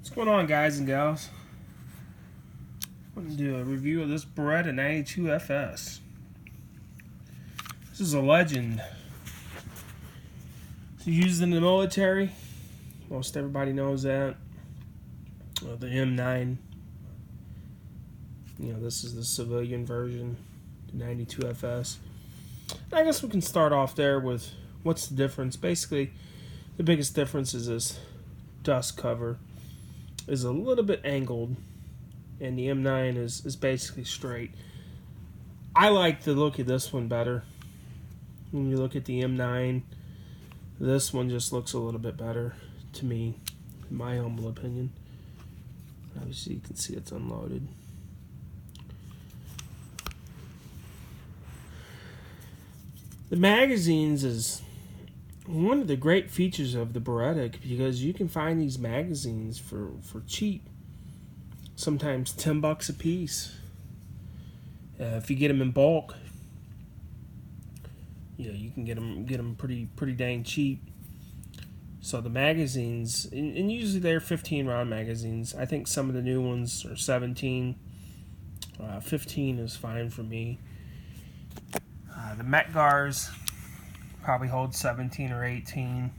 What's going on, guys and gals? I'm going to do a review of this Beretta 92FS. This is a legend. It's used in the military. Most everybody knows that. The M9. This is the civilian version, the 92FS. I guess we can start off there with what's the difference. Basically, the biggest difference is this dust cover is a little bit angled, and the M9 is basically straight. I like the look of this one better. When you look at the M9, this one just looks a little bit better to me, in my humble opinion. Obviously, you can see it's unloaded. The magazines is one of the great features of the Beretta, because you can find these magazines for cheap, sometimes $10 a piece. If you get them in bulk, you can get them pretty dang cheap. So the magazines, and usually they're 15 round magazines. I think some of the new ones are 17. 15 is fine for me. The Metgars probably hold 17 or 18.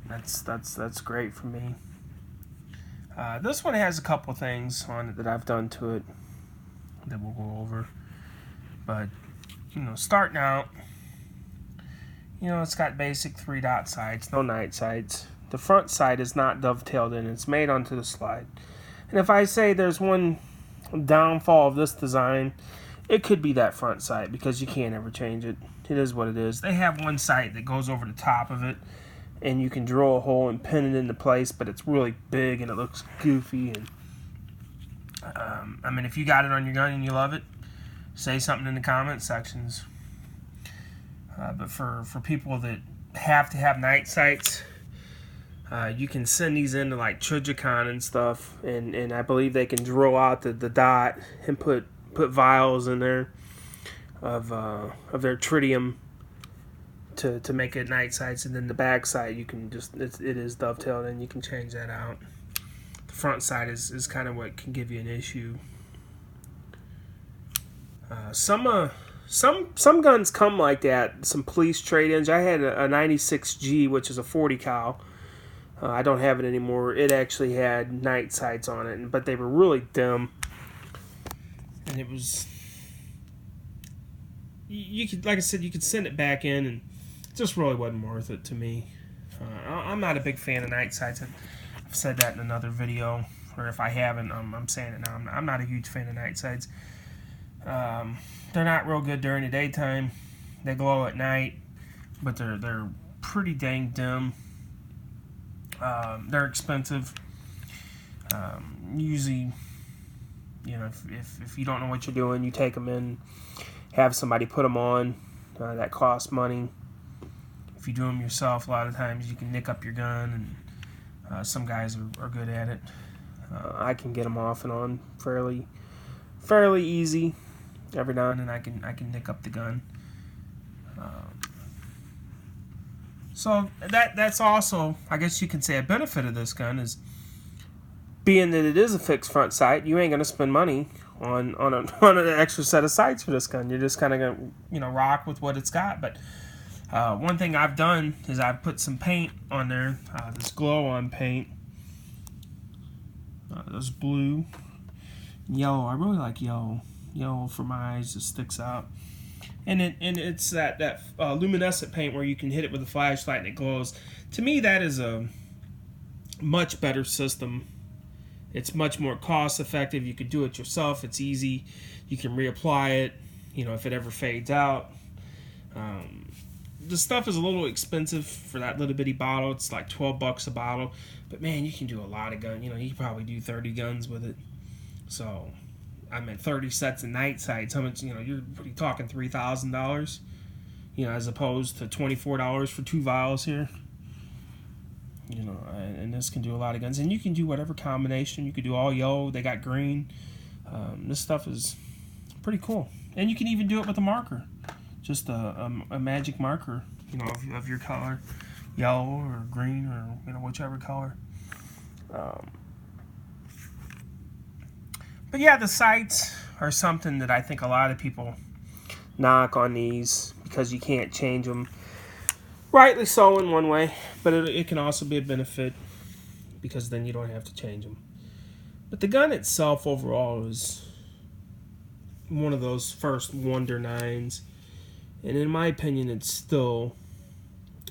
That's great for me. This one has a couple things on it that I've done to it that we'll go over. But starting out, it's got basic 3-dot sights, no night sights. The front sight is not dovetailed in; it's made onto the slide. And if I say there's one downfall of this design, it could be that front sight, because you can't ever change it. It is what it is. They have one sight that goes over the top of it, and you can drill a hole and pin it into place, but it's really big and it looks goofy. And I mean, if you got it on your gun and you love it, say something in the comment sections. But for people that have to have night sights, you can send these into like Trigicon and stuff, and I believe they can drill out the dot and put vials in there of their tritium to make it night sights, and then the back sight you can just it is dovetailed, and you can change that out. The front sight is kind of what can give you an issue. Some guns come like that. Some police trade-ins. I had a 96G, which is a 40 cal. I don't have it anymore. It actually had night sights on it, but they were really dim. And it was, you could, like I said, you could send it back in, and it just really wasn't worth it to me. I'm not a big fan of night sights. I've said that in another video, or if I haven't, I'm saying it now. I'm not a huge fan of night sights. They're not real good during the daytime. They glow at night, but they're pretty dang dim. They're expensive. Usually, if you don't know what you're doing, you take them in, have somebody put them on. That costs money. If you do them yourself, a lot of times you can nick up your gun, and some guys are good at it. I can get them off and on fairly easy. Every now and then I can nick up the gun. So that's also, I guess you can say, a benefit of this gun is, being that it is a fixed front sight, you ain't gonna spend money on an extra set of sights for this gun. You're just kind of gonna rock with what it's got. But one thing I've done is I've put some paint on there, this glow-on paint. There's blue, yellow. I really like yellow. Yellow for my eyes, just sticks out. And it's that luminescent paint where you can hit it with a flashlight and it glows. To me, that is a much better system. It's much more cost effective. You could do it yourself. It's easy. You can reapply it, if it ever fades out. The stuff is a little expensive for that little bitty bottle. It's like $12 a bottle. But man, you can do a lot of guns. You can probably do 30 guns with it. So, I mean, 30 sets of night sights. How much, you're talking $3,000, as opposed to $24 for 2 vials here. And this can do a lot of guns. And you can do whatever combination. You could do all yellow. They got green. This stuff is pretty cool. And you can even do it with a marker. Just a magic marker, of your color. Yellow or green or, whichever color. But yeah, the sights are something that I think a lot of people knock on these because you can't change them. Rightly so in one way, but it can also be a benefit because then you don't have to change them. But the gun itself overall is one of those first Wonder 9s. And in my opinion, it's still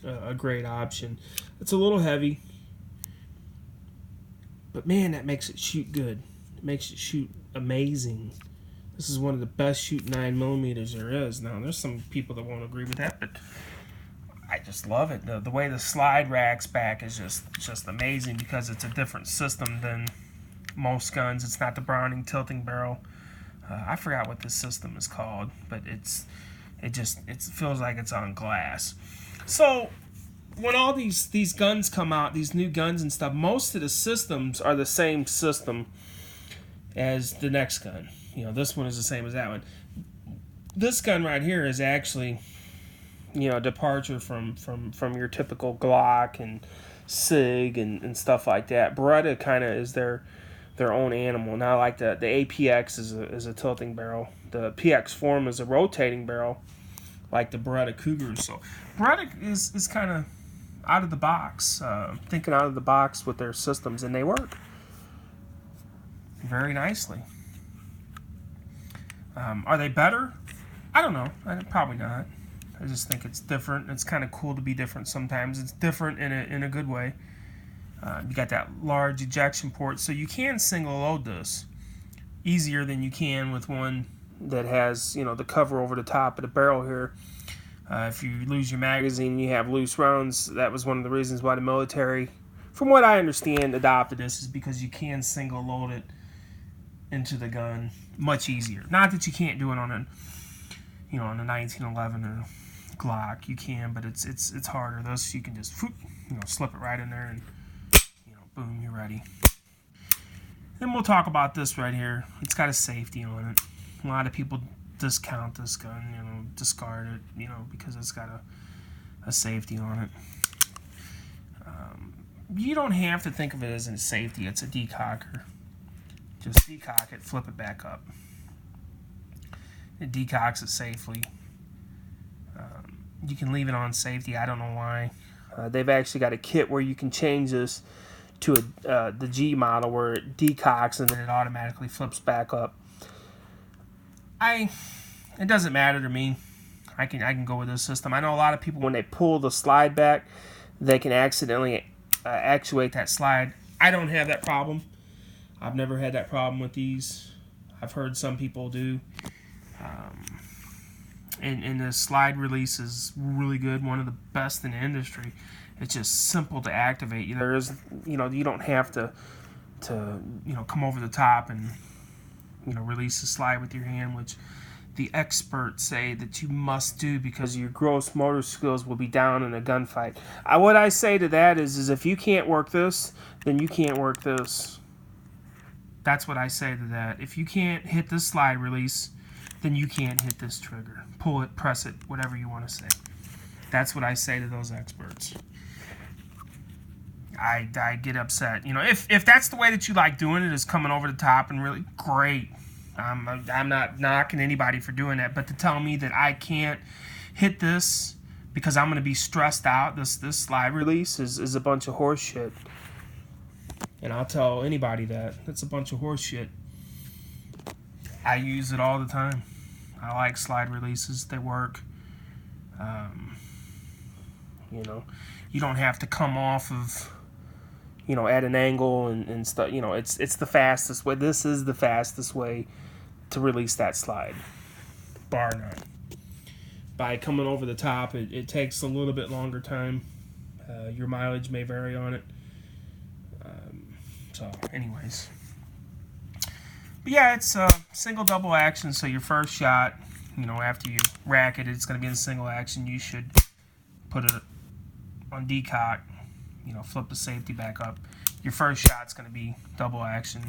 a great option. It's a little heavy, but man, that makes it shoot good. It makes it shoot amazing. This is one of the best shoot 9mm there is. Now, there's some people that won't agree with that, but I just love it. The way the slide racks back is just amazing because it's a different system than most guns. It's not the Browning tilting barrel. I forgot what this system is called, but it feels like it's on glass. So when all these guns come out, these new guns and stuff, most of the systems are the same system as the next gun. You know, this one is the same as that one. This gun right here is actually, you know, a departure from your typical Glock and SIG and stuff like that. Beretta kind of is their own animal. Now, like the APX is a tilting barrel. The PX Form is a rotating barrel, like the Beretta Cougars. So Beretta is kind of out of the box, thinking out of the box with their systems, and they work very nicely. Are they better? I don't know. Probably not. I just think it's different. It's kind of cool to be different sometimes. It's different in a good way. You got that large ejection port, so you can single load this easier than you can with one that has, you know, the cover over the top of the barrel here. If you lose your magazine and you have loose rounds, that was one of the reasons why the military, from what I understand, adopted this, is because you can single load it into the gun much easier. Not that you can't do it on a, you know, on a 1911 or Glock. You can, but it's harder. Those you can just, you know, slip it right in there and, you know, boom, you're ready. Then we'll talk about this right here. It's got a safety on it. A lot of people discount this gun, you know, discard it, you know, because it's got a safety on it. You don't have to think of it as a safety. It's a decocker. Just decock it, flip it back up. It decocks it safely. You can leave it on safety. I don't know why. They've actually got a kit where you can change this to the G model where it decocks and then it automatically flips back up. It doesn't matter to me. I can go with this system. I know a lot of people, when they pull the slide back, they can accidentally actuate that slide. I don't have that problem. I've never had that problem with these. I've heard some people do. And the slide release is really good, one of the best in the industry. It's just simple to activate. There is, you know, you don't have to you know, come over the top and, you know, release the slide with your hand, which the experts say that you must do because your gross motor skills will be down in a gunfight. What I say to that is if you can't work this, then you can't work this. That's what I say to that. If you can't hit this slide release, then you can't hit this trigger. Pull it, press it, whatever you want to say. That's what I say to those experts. I get upset. You know, if that's the way that you like doing it, is coming over the top and really great. I'm not knocking anybody for doing that, but to tell me that I can't hit this because I'm going to be stressed out, this slide release is a bunch of horse shit. And I'll tell anybody that. It's a bunch of horse shit. I use it all the time. I like slide releases. They work. You know, you don't have to come off of, you know, at an angle and stuff. You know, it's the fastest way. This is the fastest way to release that slide, bar none. By coming over the top, it takes a little bit longer time. Your mileage may vary on it. So, anyways. But yeah, it's a single double action, so your first shot, you know, after you rack it, it's going to be in single action. You should put it on decock, you know, flip the safety back up. Your first shot's going to be double action,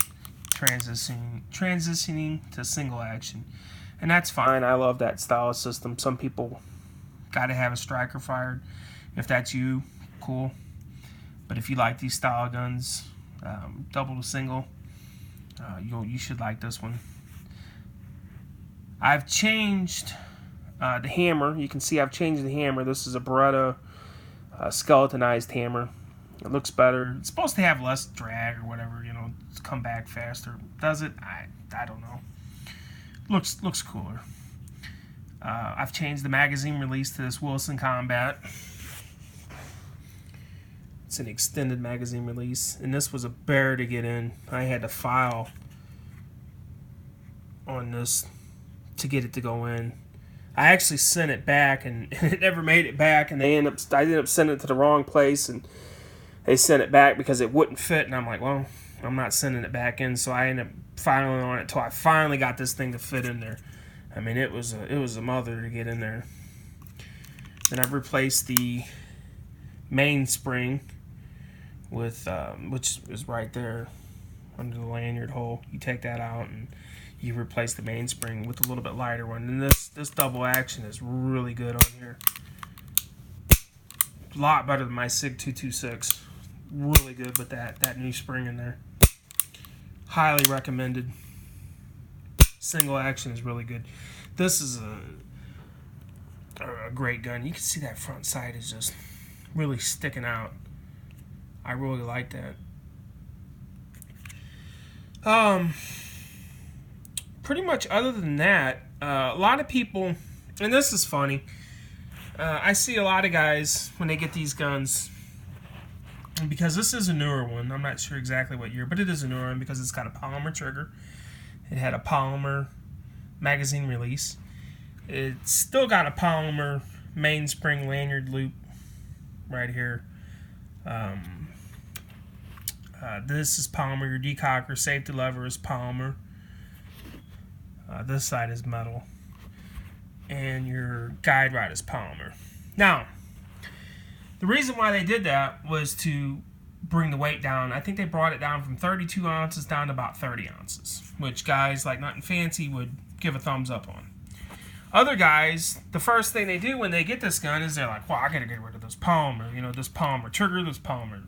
transitioning to single action. And that's fine. I love that style of system. Some people got to have a striker fired. If that's you, cool. But if you like these style guns, double to single. You should like this one. I've changed the hammer. You can see I've changed the hammer. This is a Beretta skeletonized hammer. It looks better. It's supposed to have less drag or whatever, come back faster. Does it? I don't know. Looks cooler. I've changed the magazine release to this Wilson Combat. It's an extended magazine release, and this was a bear to get in. I had to file on this to get it to go in. I actually sent it back, and it never made it back, and I ended up sending it to the wrong place, and they sent it back because it wouldn't fit, and I'm like, well, I'm not sending it back in, so I ended up filing on it until I finally got this thing to fit in there. I mean, it was a mother to get in there. Then I've replaced the mainspring with which is right there under the lanyard hole. You take that out and you replace the mainspring with a little bit lighter one. And this double action is really good on here. A lot better than my SIG 226. Really good with that new spring in there. Highly recommended. Single action is really good. This is a great gun. You can see that front sight is just really sticking out. I really like that. Pretty much other than that, a lot of people, and this is funny, I see a lot of guys when they get these guns, and because this is a newer one, I'm not sure exactly what year, but it is a newer one because it's got a polymer trigger. It had a polymer magazine release. It's still got a polymer mainspring lanyard loop right here. This is polymer. Your decocker safety lever is polymer. This side is metal. And your guide rod is polymer. Now, the reason why they did that was to bring the weight down. I think they brought it down from 32 ounces down to about 30 ounces, which guys like Nothing Fancy would give a thumbs up on. Other guys, the first thing they do when they get this gun is they're like, well, I gotta get rid of this polymer, this polymer trigger, this polymer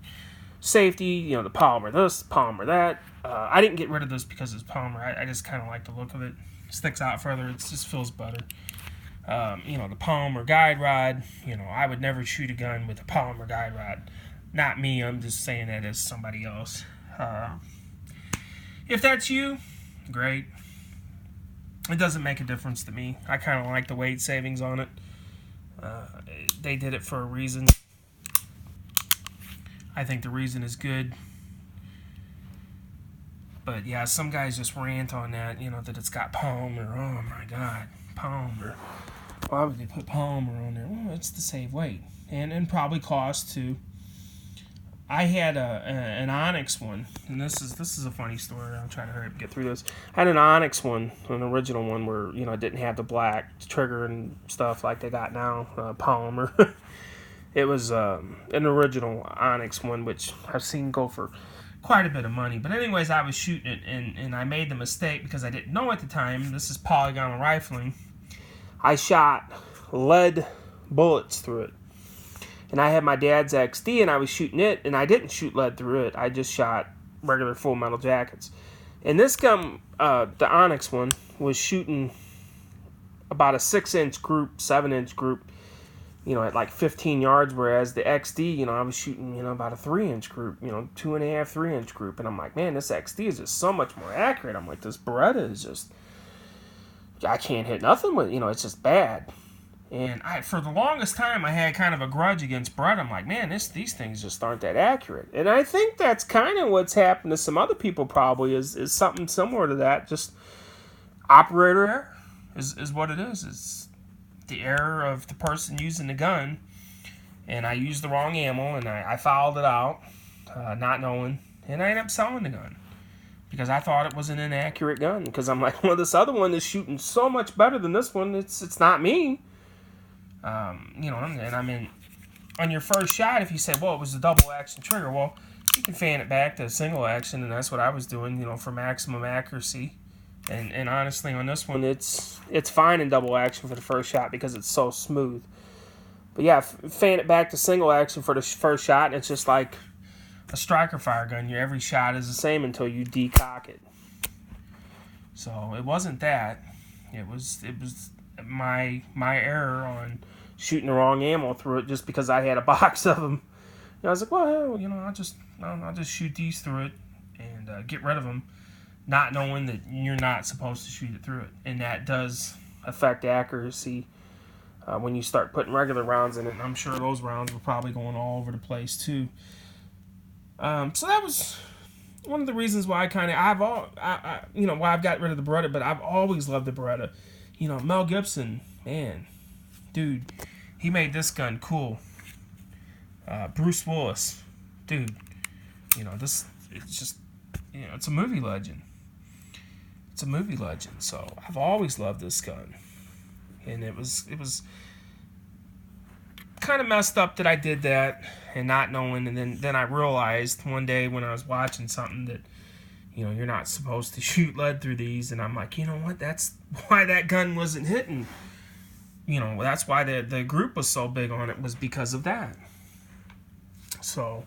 safety, the polymer this, polymer that. I didn't get rid of this because it's polymer. I just kind of like the look of it. It sticks out further. It just feels better. The polymer guide rod, I would never shoot a gun with a polymer guide rod. Not me, I'm just saying that as somebody else. If that's you, great. It doesn't make a difference to me. I kind of like the weight savings on it. They did it for a reason. I think the reason is good. But yeah, some guys just rant on that, that it's got polymer. Oh my God, polymer. Why would they put polymer on there? Well, it's to save weight. And probably cost too. I had an Onyx one, and this is a funny story. I'm trying to hurry up and get through this. I had an Onyx one, an original one where it didn't have the black trigger and stuff like they got now, polymer. It was an original Onyx one, which I've seen go for quite a bit of money. But anyways, I was shooting it, and I made the mistake because I didn't know at the time. This is polygonal rifling. I shot lead bullets through it. And I had my dad's XD, and I was shooting it, and I didn't shoot lead through it. I just shot regular full metal jackets. And this gun, the Onyx one, was shooting about a 6-inch group, 7-inch group, at like 15 yards, whereas the XD, I was shooting, about a 3-inch group, 2.5, 3-inch group. And I'm like, man, this XD is just so much more accurate. I'm like, this Beretta is just, I can't hit nothing with, it's just bad. And for the longest time, I had kind of a grudge against Beretta. I'm like, man, these things just aren't that accurate. And I think that's kind of what's happened to some other people probably is something similar to that. Just operator error is what it is. It's the error of the person using the gun. And I used the wrong ammo, and I fouled it out, not knowing. And I ended up selling the gun because I thought it was an inaccurate gun. Because I'm like, well, this other one is shooting so much better than this one. It's not me. And I mean, on your first shot, if you say, well, it was a double action trigger, well, you can fan it back to a single action, and that's what I was doing, for maximum accuracy. And honestly, on this one, it's fine in double action for the first shot because it's so smooth. But yeah, fan it back to single action for the first shot, and it's just like a striker fire gun, your every shot is the same until you decock it. So it wasn't that. It was my error on shooting the wrong ammo through it just because I had a box of them. And I was like, well, I'll just shoot these through it and get rid of them, not knowing that you're not supposed to shoot it through it. And that does affect accuracy when you start putting regular rounds in it. And I'm sure those rounds were probably going all over the place too. So that was one of the reasons why why I've got rid of the Beretta, but I've always loved the Beretta. Mel Gibson, man, dude, he made this gun cool. Bruce Willis, dude, it's just, it's a movie legend. It's a movie legend. So I've always loved this gun, and it was kind of messed up that I did that and not knowing, and then I realized one day when I was watching something that you're not supposed to shoot lead through these, and I'm like, you know what, that's why that gun wasn't hitting. That's why the group was so big on it, was because of that. So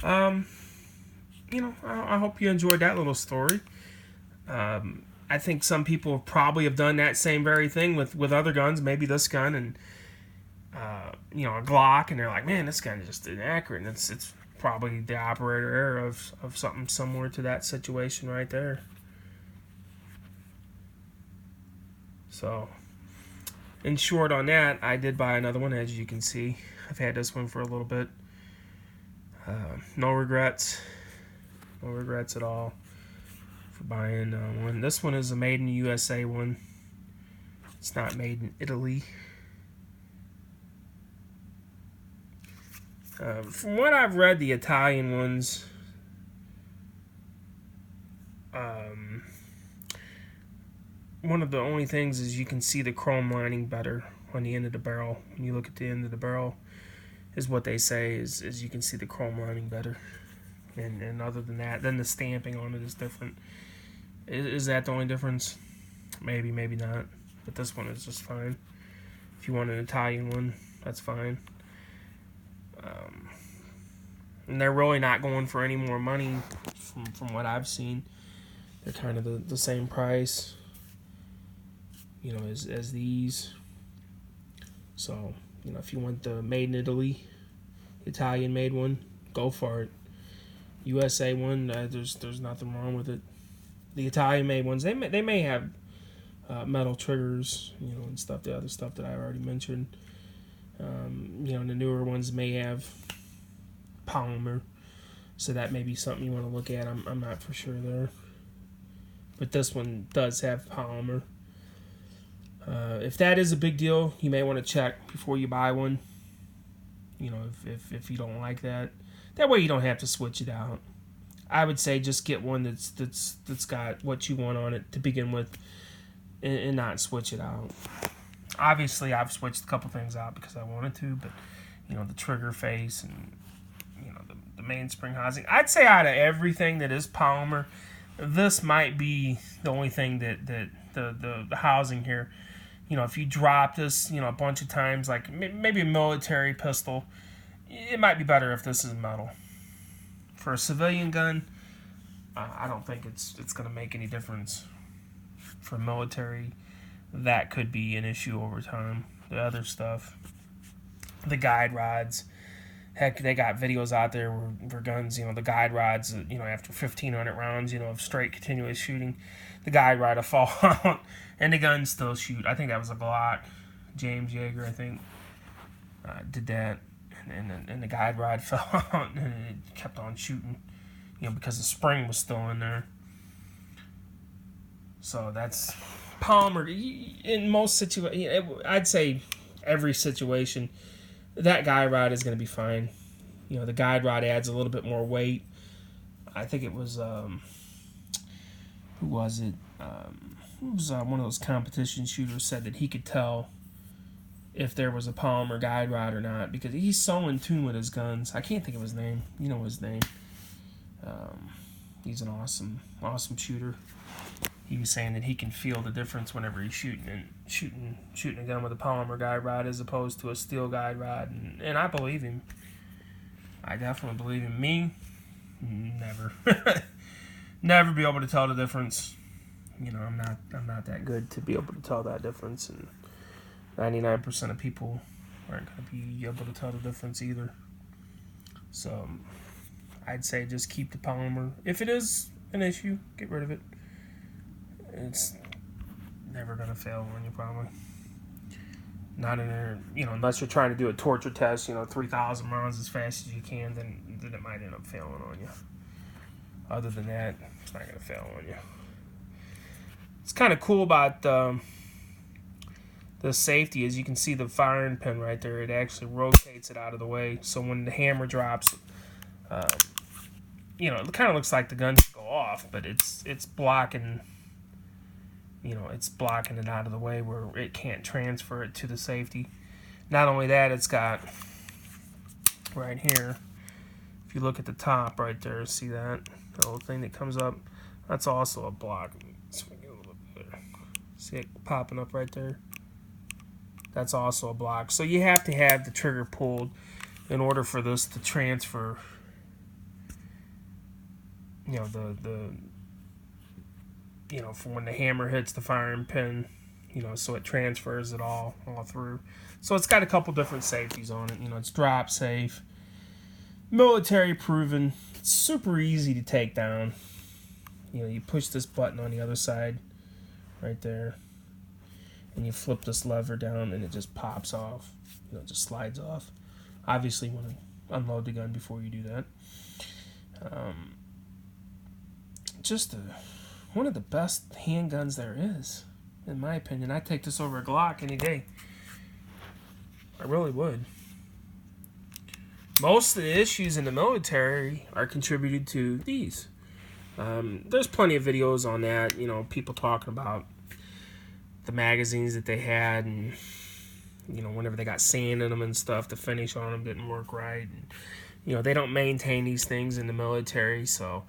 I hope you enjoyed that little story. I think some people probably have done that same very thing with other guns, maybe this gun and a Glock, and they're like, man, this gun is just inaccurate. And it's probably the operator error of something similar to that situation right there. So, in short on that, I did buy another one, as you can see. I've had this one for a little bit. No regrets. No regrets at all for buying one. This one is a made in the USA one. It's not made in Italy. From what I've read, the Italian ones, one of the only things is you can see the chrome lining better on the end of the barrel. When you look at the end of the barrel, is what they say is you can see the chrome lining better. And other than that, then the stamping on it is different. Is that the only difference? Maybe, maybe not. But this one is just fine. If you want an Italian one, that's fine. And they're really not going for any more money from what I've seen. They're kind of the same price, as these. So, if you want the made in Italy, Italian made one, go for it. USA one, there's nothing wrong with it. The Italian made ones, they may have metal triggers, and stuff. The other stuff that I already mentioned. The newer ones may have polymer, so that may be something you want to look at. I'm not for sure there, but this one does have polymer. If that is a big deal, you may want to check before you buy one. If you don't like that, that way you don't have to switch it out. I would say just get one that's got what you want on it to begin with, and not switch it out. Obviously, I've switched a couple things out because I wanted to, but the trigger face and the mainspring housing. I'd say out of everything that is polymer, this might be the only thing that the housing here. If you drop this, a bunch of times, like maybe a military pistol, it might be better if this is metal. For a civilian gun, I don't think it's going to make any difference. For military, that could be an issue over time. The other stuff, the guide rods, heck, they got videos out there where guns, the guide rods, after 1,500 rounds, of straight continuous shooting, the guide rod will fall out and the gun still shoot. I think that was a Glock. James Yeager, I think, did that, and the guide rod fell out and it kept on shooting, because the spring was still in there. So that's polymer. In most situations, I'd say every situation, that guide rod is going to be fine. The guide rod adds a little bit more weight. I think it was, who was it? It was one of those competition shooters said that he could tell if there was a polymer guide rod or not, because he's so in tune with his guns. I can't think of his name. You know his name. He's an awesome shooter. He was saying that he can feel the difference whenever he's shooting a gun with a polymer guide rod as opposed to a steel guide rod, and I believe him. I definitely believe him. Me, never, never be able to tell the difference. You know, I'm not that good to be able to tell that difference, and 99% of people aren't going to be able to tell the difference either. So I'd say just keep the polymer. If it is an issue, get rid of it. It's never going to fail on you, probably. Not in there, you know, unless you're trying to do a torture test, 3,000 rounds as fast as you can, then it might end up failing on you. Other than that, it's not going to fail on you. It's kind of cool about the safety is you can see the firing pin right there. It actually rotates it out of the way, so when the hammer drops, it kind of looks like the gun should go off, but it's blocking. It's blocking it out of the way where it can't transfer it to the safety. Not only that, it's got right here, if you look at the top right there, see that little thing that comes up? That's also a block. Swing it a little bit better. See it popping up right there? That's also a block. So you have to have the trigger pulled in order for this to transfer, for when the hammer hits the firing pin, so it transfers it all through. So it's got a couple different safeties on it. It's drop safe, military proven. It's super easy to take down. You push this button on the other side right there, and you flip this lever down, and it just pops off. It just slides off. Obviously, you want to unload the gun before you do that. One of the best handguns there is, in my opinion. I'd take this over a Glock any day. I really would. Most of the issues in the military are contributed to these. There's plenty of videos on that, people talking about the magazines that they had, and whenever they got sand in them and stuff, the finish on them didn't work right, and they don't maintain these things in the military, so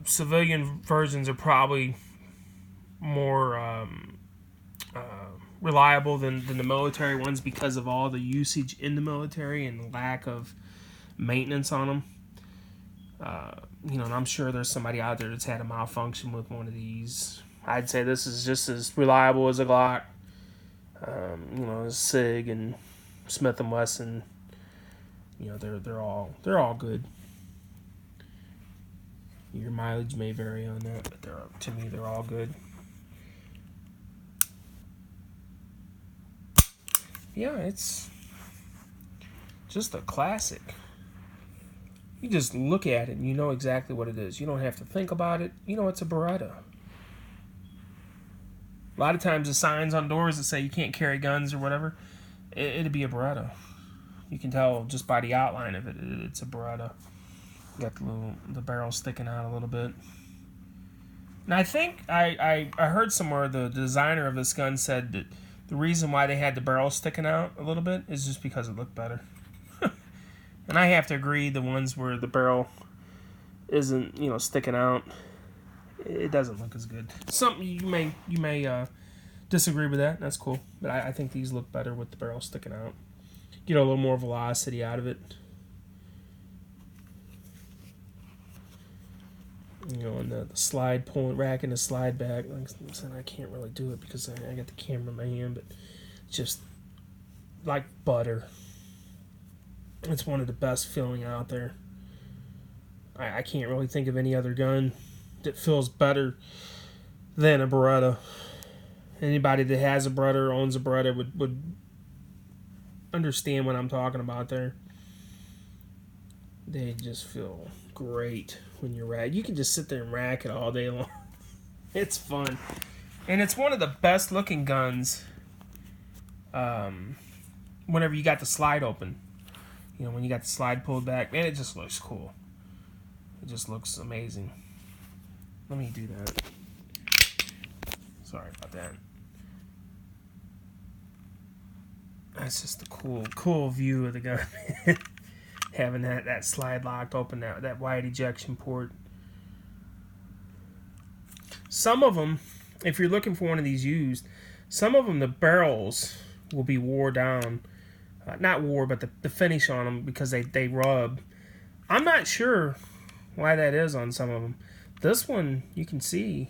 civilian versions are probably more reliable than the military ones because of all the usage in the military and the lack of maintenance on them. And I'm sure there's somebody out there that's had a malfunction with one of these. I'd say this is just as reliable as a Glock. Sig and Smith & Wesson. They're all good. Your mileage may vary on that, but to me they're all good. Yeah, it's just a classic. You just look at it and you know exactly what it is. You don't have to think about it. It's a Beretta. A lot of times the signs on doors that say you can't carry guns or whatever, it'd be a Beretta. You can tell just by the outline of it, it's a Beretta. Got the barrel sticking out a little bit. And I think I heard somewhere the designer of this gun said that the reason why they had the barrel sticking out a little bit is just because it looked better. And I have to agree, the ones where the barrel isn't, sticking out, it doesn't look as good. Something you may disagree with that. That's cool. But I think these look better with the barrel sticking out. Get a little more velocity out of it. And the slide pulling, racking the slide back. Like I said, I can't really do it because I got the camera in my hand, but it's just like butter. It's one of the best feeling out there. I can't really think of any other gun that feels better than a Beretta. Anybody that has a Beretta or owns a Beretta would understand what I'm talking about there. They just feel great when you're rack. You can just sit there and rack it all day long. It's fun. And it's one of the best looking guns whenever you got the slide open. When you got the slide pulled back, man, it just looks cool. It just looks amazing. Let me do that. Sorry about that. That's just a cool view of the gun. Having that slide locked open, that wide ejection port. Some of them, if you're looking for one of these used, some of them, the barrels will be wore down. Not wore, but the finish on them, because they rub. I'm not sure why that is on some of them. This one, you can see,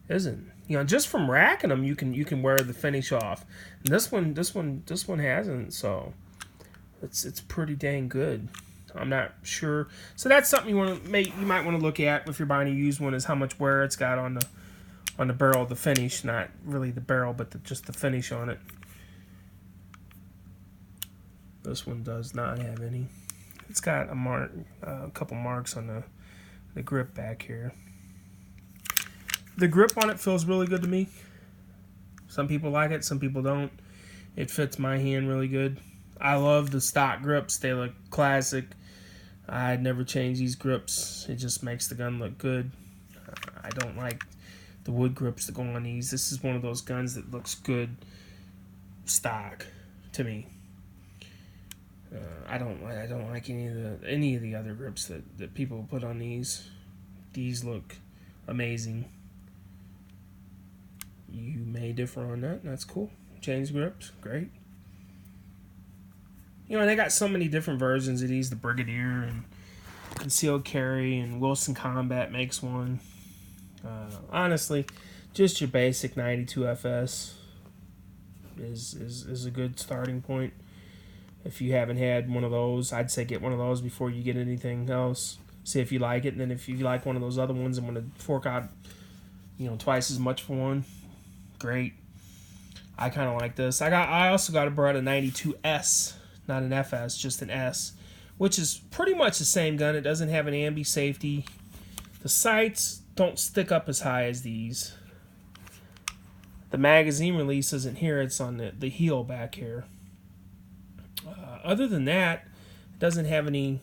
isn't. Just from racking them, you can wear the finish off. And this one hasn't. So it's pretty dang good. I'm not sure. So that's something you might want to look at if you're buying a used one, is how much wear it's got on the barrel, the finish, not really the barrel, but just the finish on it. This one does not have any. It's got a couple marks on the grip back here. The grip on it feels really good to me. Some people like it, some people don't. It fits my hand really good. I love the stock grips. They look classic. I'd never change these grips. It just makes the gun look good. I don't like the wood grips that go on these. This is one of those guns that looks good stock to me. I don't like any of the other grips that people put on these. These look amazing. You may differ on that. That's cool. Change grips, great. And they got so many different versions of these. The Brigadier and Concealed Carry and Wilson Combat makes one. Honestly, just your basic 92 FS is a good starting point. If you haven't had one of those, I'd say get one of those before you get anything else. See if you like it, and then if you like one of those other ones, I'm going to fork out, twice as much for one. Great. I kind of like this. I also got a Beretta 92S, not an FS, just an S, which is pretty much the same gun. It doesn't have an ambi safety. The sights don't stick up as high as these. The magazine release isn't here. It's on the heel back here. Other than that, it doesn't have any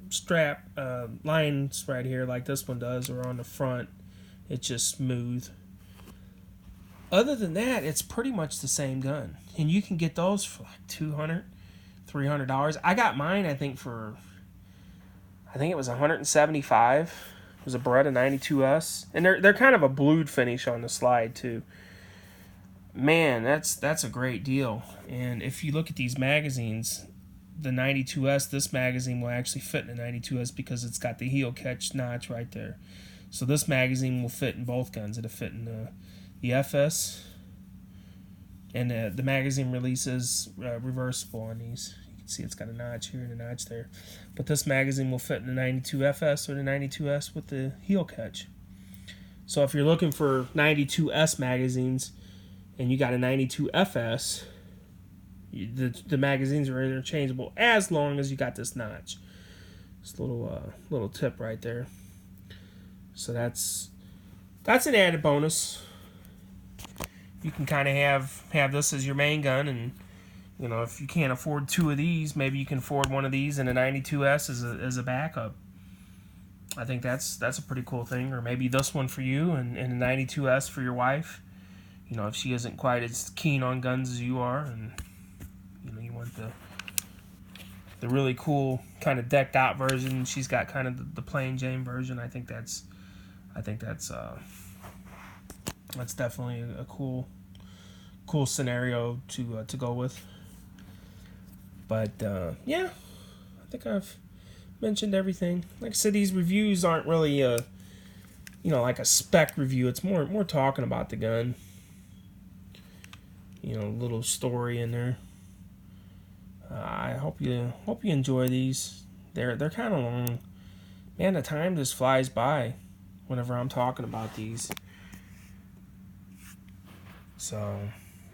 strap lines right here like this one does, or on the front. It's just smooth. Other than that, it's pretty much the same gun. And you can get those for like $200, $300. I got mine, I think it was $175. It was a Beretta 92S. And they're kind of a blued finish on the slide too. Man, that's a great deal. And if you look at these magazines, the 92S, this magazine will actually fit in the 92S because it's got the heel catch notch right there. So this magazine will fit in both guns. It'll fit in the FS, and the magazine release is reversible on these. You can see it's got a notch here and a notch there. But this magazine will fit in the 92 FS or the 92S with the heel catch. So if you're looking for 92S magazines and you got a 92 FS, the magazines are interchangeable as long as you got this notch. This little tip right there. So that's an added bonus. You can kind of have this as your main gun, and if you can't afford two of these, maybe you can afford one of these and a 92S as a backup. I think that's a pretty cool thing. Or maybe this one for you and a 92S for your wife. If she isn't quite as keen on guns as you are, and you want the really cool kind of decked out version. She's got kind of the plain Jane version. I think that's definitely a cool scenario to go with. But yeah, I think I've mentioned everything. Like I said, these reviews aren't really like a spec review. It's more talking about the gun. A little story in there. I hope you enjoy these. They're kind of long. Man, the time just flies by whenever I'm talking about these. So,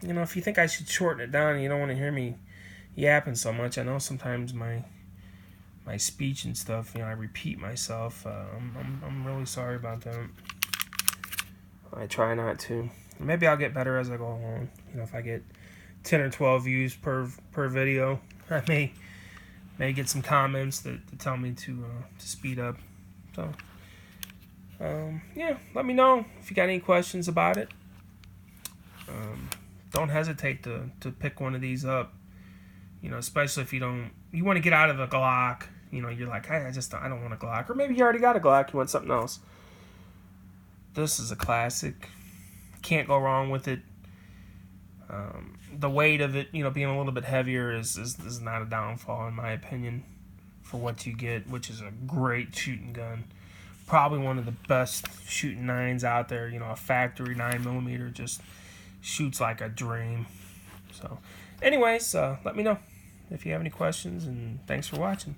if you think I should shorten it down and you don't want to hear me yapping so much, I know sometimes my speech and stuff, I repeat myself. I'm really sorry about that. I try not to. Maybe I'll get better as I go along. If I get 10 or 12 views per video, I may get some comments that tell me to speed up. So, yeah, let me know if you got any questions about it. Don't hesitate to pick one of these up. Especially if you want to get out of a Glock. You're like, hey, I don't want a Glock. Or maybe you already got a Glock, you want something else. This is a classic. Can't go wrong with it. The weight of it, being a little bit heavier is not a downfall in my opinion for what you get, which is a great shooting gun. Probably one of the best shooting 9s out there. You know, a factory 9mm just shoots like a dream. So anyways, let me know if you have any questions, and thanks for watching.